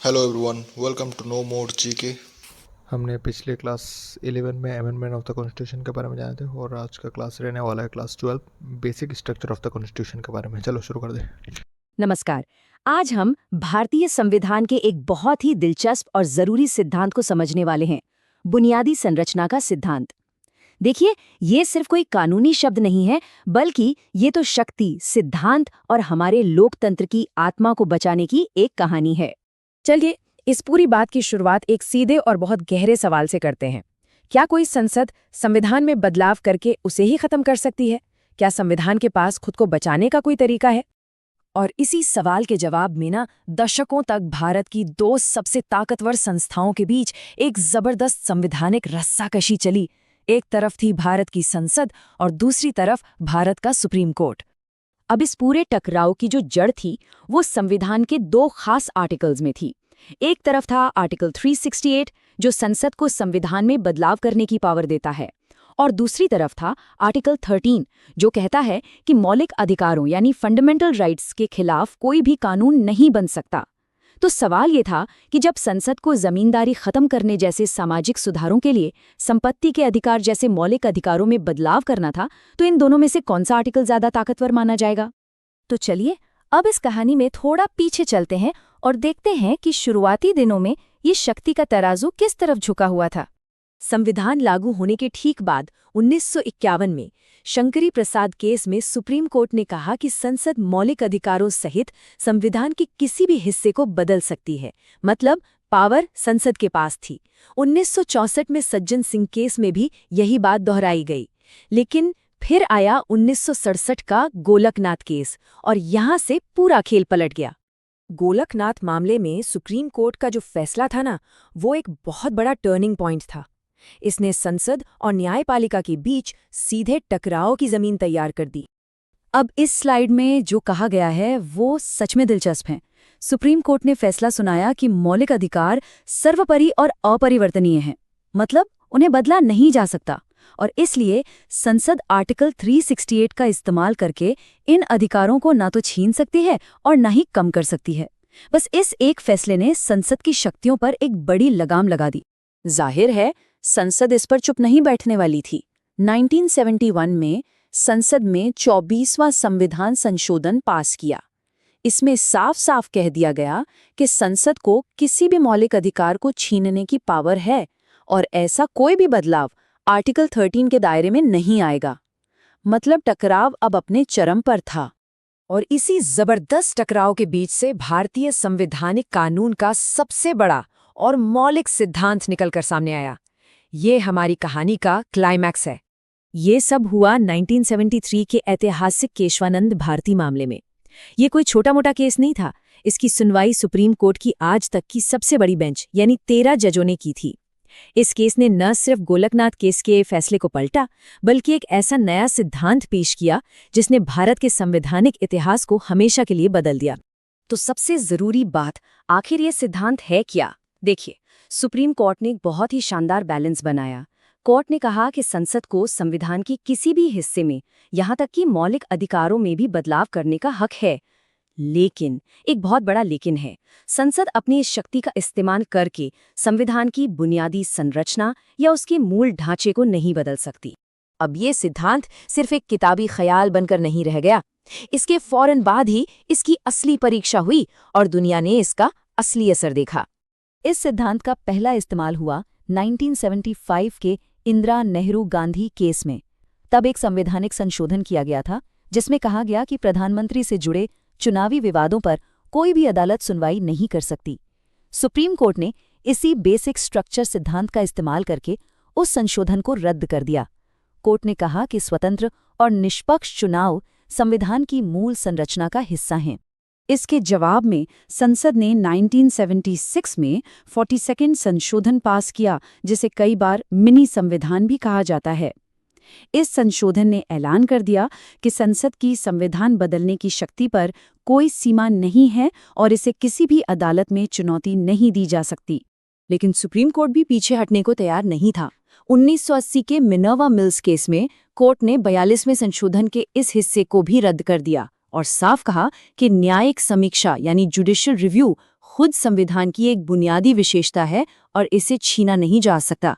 Hello everyone, welcome to no more GK. हमने पिछले class 11 में अमेंडमेंट ऑफ द कॉन्स्टिट्यूशन के बारे में जाने थे और आज का क्लास रहने वाला है class 12 basic structure of the constitution के बारे में। चलो शुरू कर दे। नमस्कार। आज हम भारतीय संविधान के एक बहुत ही दिलचस्प और जरूरी सिद्धांत को समझने वाले हैं, बुनियादी संरचना का सिद्धांत। देखिए, ये सिर्फ कोई कानूनी शब्द नहीं है, बल्कि ये तो शक्ति, सिद्धांत और हमारे लोकतंत्र की आत्मा को बचाने की एक कहानी है। चलिए इस पूरी बात की शुरुआत एक सीधे और बहुत गहरे सवाल से करते हैं। क्या कोई संसद संविधान में बदलाव करके उसे ही खत्म कर सकती है? क्या संविधान के पास खुद को बचाने का कोई तरीका है? और इसी सवाल के जवाब में दशकों तक भारत की दो सबसे ताकतवर संस्थाओं के बीच एक जबरदस्त संवैधानिक रस्साकशी चली। एक तरफ थी भारत की संसद और दूसरी तरफ भारत का सुप्रीम कोर्ट। अब इस पूरे टकराव की जो जड़ थी वो संविधान के दो खास आर्टिकल्स में थी। एक तरफ था आर्टिकल 368 जो संसद को संविधान में बदलाव करने की पावर देता है, और दूसरी तरफ था आर्टिकल 13 जो कहता है कि मौलिक अधिकारों यानी फंडामेंटल राइट्स के खिलाफ कोई भी कानून नहीं बन सकता। तो सवाल ये था कि जब संसद को जमींदारी खत्म करने जैसे सामाजिक सुधारों के लिए संपत्ति के अधिकार जैसे मौलिक अधिकारों में बदलाव करना था, तो इन दोनों में से कौन सा आर्टिकल ज्यादा ताकतवर माना जाएगा? तो चलिए अब इस कहानी में थोड़ा पीछे चलते हैं और देखते हैं कि शुरुआती दिनों में ये शक्ति का तराजू किस तरफ झुका हुआ था। संविधान लागू होने के ठीक बाद 1951 में शंकरी प्रसाद केस में सुप्रीम कोर्ट ने कहा कि संसद मौलिक अधिकारों सहित संविधान के किसी भी हिस्से को बदल सकती है, मतलब पावर संसद के पास थी। 1964 में सज्जन सिंह केस में भी यही बात दोहराई गई। लेकिन फिर आया 1967 का गोलकनाथ केस और यहां से पूरा खेल पलट गया। गोलकनाथ मामले में सुप्रीम कोर्ट का जो फैसला था वो एक बहुत बड़ा टर्निंग पॉइंट था। इसने संसद और न्यायपालिका के बीच सीधे टकराव की जमीन तैयार कर दी। अब इस स्लाइड में जो कहा गया है वो सच में दिलचस्प है। सुप्रीम कोर्ट ने फैसला सुनाया कि मौलिक अधिकार सर्वोपरि और अपरिवर्तनीय हैं, मतलब उन्हें बदला नहीं जा सकता, और इसलिए संसद आर्टिकल 368 का इस्तेमाल करके इन अधिकारों को ना तो छीन सकती है और ना ही कम कर सकती है। बस इस एक फैसले ने संसद की शक्तियों पर एक बड़ी लगाम लगा दी। जाहिर है संसद इस पर चुप नहीं बैठने वाली थी। 1971 में संसद में 24वां संविधान संशोधन पास किया। इसमें साफ साफ कह दिया गया कि संसद को किसी भी मौलिक अधिकार को छीनने की पावर है और ऐसा कोई भी बदलाव आर्टिकल 13 के दायरे में नहीं आएगा। मतलब टकराव अब अपने चरम पर था। और इसी जबरदस्त टकराव के बीच से भारतीय संवैधानिक कानून का सबसे बड़ा और मौलिक सिद्धांत निकलकर सामने आया। ये हमारी कहानी का क्लाइमैक्स है। ये सब हुआ 1973 के ऐतिहासिक केशवानंद भारती मामले में। ये कोई छोटा मोटा केस नहीं था। इसकी सुनवाई सुप्रीम कोर्ट की आज तक की सबसे बड़ी बेंच यानी 13 जजों ने की थी। इस केस ने न सिर्फ गोलकनाथ केस के फैसले को पलटा, बल्कि एक ऐसा नया सिद्धांत पेश किया जिसने भारत के संवैधानिक इतिहास को हमेशा के लिए बदल दिया। तो सबसे जरूरी बात, आखिर ये सिद्धांत है क्या? देखिए, सुप्रीम कोर्ट ने एक बहुत ही शानदार बैलेंस बनाया। कोर्ट ने कहा कि संसद को संविधान की किसी भी हिस्से में, यहाँ तक कि मौलिक अधिकारों में भी बदलाव करने का हक है। लेकिन एक बहुत बड़ा लेकिन है, संसद अपनी इस शक्ति का इस्तेमाल करके संविधान की बुनियादी संरचना या उसके मूल ढांचे को नहीं बदल सकती। अब ये सिद्धांत सिर्फ एक किताबी ख्याल बनकर नहीं रह गया। इसके फौरन बाद ही इसकी असली परीक्षा हुई और दुनिया ने इसका असली असर देखा। इस सिद्धांत का पहला इस्तेमाल हुआ 1975 के इंदिरा नेहरू गांधी केस में। तब एक संवैधानिक संशोधन किया गया था जिसमें कहा गया कि प्रधानमंत्री से जुड़े चुनावी विवादों पर कोई भी अदालत सुनवाई नहीं कर सकती। सुप्रीम कोर्ट ने इसी बेसिक स्ट्रक्चर सिद्धांत का इस्तेमाल करके उस संशोधन को रद्द कर दिया। कोर्ट ने कहा कि स्वतंत्र और निष्पक्ष चुनाव संविधान की मूल संरचना का हिस्सा हैं। इसके जवाब में संसद ने 1976 में 42वां संशोधन पास किया, जिसे कई बार मिनी संविधान भी कहा जाता है। इस संशोधन ने ऐलान कर दिया कि संसद की संविधान बदलने की शक्ति पर कोई सीमा नहीं है और इसे किसी भी अदालत में चुनौती नहीं दी जा सकती। लेकिन सुप्रीम कोर्ट भी पीछे हटने को तैयार नहीं था। 1980 के मिनर्वा मिल्स केस में कोर्ट ने 42वें संशोधन के इस हिस्से को भी रद्द कर दिया और साफ कहा कि न्यायिक समीक्षा यानी जुडिशियल रिव्यू खुद संविधान की एक बुनियादी विशेषता है और इसे छीना नहीं जा सकता।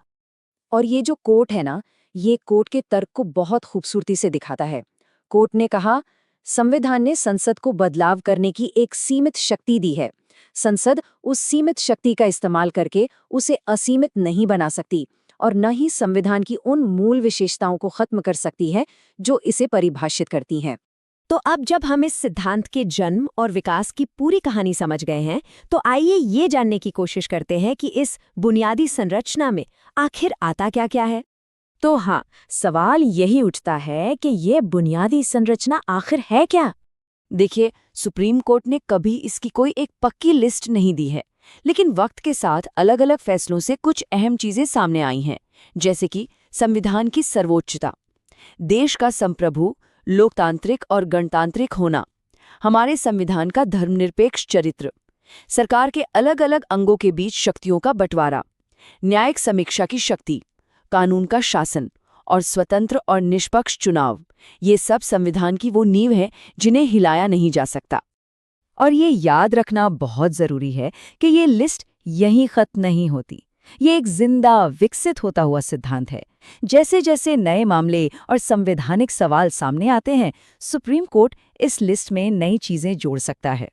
और ये जो कोर्ट है ना, ये कोर्ट के तर्क को बहुत खूबसूरती से दिखाता है। कोर्ट ने कहा, संविधान ने संसद को बदलाव करने की एक सीमित शक्ति दी है। संसद उस सीमित शक्ति का इस्तेमाल करके उसे असीमित नहीं बना सकती और न ही संविधान की उन मूल विशेषताओं को खत्म कर सकती है जो इसे परिभाषित करती हैं। तो अब जब हम इस सिद्धांत के जन्म और विकास की पूरी कहानी समझ गए हैं, तो आइए ये जानने की कोशिश करते हैं कि इस बुनियादी संरचना में आखिर आता क्या-क्या है। तो हाँ, सवाल यही उठता है कि ये बुनियादी संरचना आखिर है क्या? देखिए, सुप्रीम कोर्ट ने कभी इसकी कोई एक पक्की लिस्ट नहीं दी है, लेकिन वक्त के साथ अलग-अलग फैसलों से कुछ अहम चीजें सामने आई हैं, जैसे कि संविधान की सर्वोच्चता, देश का संप्रभु, लोकतांत्रिक और गणतांत्रिक होना, हमारे संविधान का धर्मनिरपेक्ष चरित्र, सरकार के अलग-अलग अंगों के बीच शक्तियों का बंटवारा, न्यायिक समीक्षा की शक्ति, कानून का शासन और स्वतंत्र और निष्पक्ष चुनाव। ये सब संविधान की वो नींव है जिन्हें हिलाया नहीं जा सकता। और ये याद रखना बहुत जरूरी है कि ये लिस्ट यहीं खत्म नहीं होती। ये एक जिंदा, विकसित होता हुआ सिद्धांत है। जैसे जैसे नए मामले और संवैधानिक सवाल सामने आते हैं, सुप्रीम कोर्ट इस लिस्ट में नई चीजें जोड़ सकता है।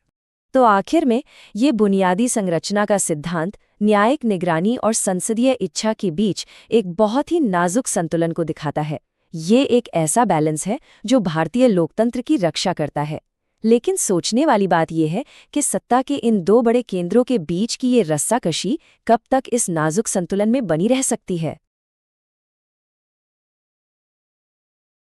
तो आखिर में ये बुनियादी संरचना का सिद्धांत न्यायिक निगरानी और संसदीय इच्छा के बीच एक बहुत ही नाजुक संतुलन को दिखाता है। ये एक ऐसा बैलेंस है जो भारतीय लोकतंत्र की रक्षा करता है। लेकिन सोचने वाली बात यह है कि सत्ता के इन दो बड़े केंद्रों के बीच की ये रस्साकशी कब तक इस नाजुक संतुलन में बनी रह सकती है।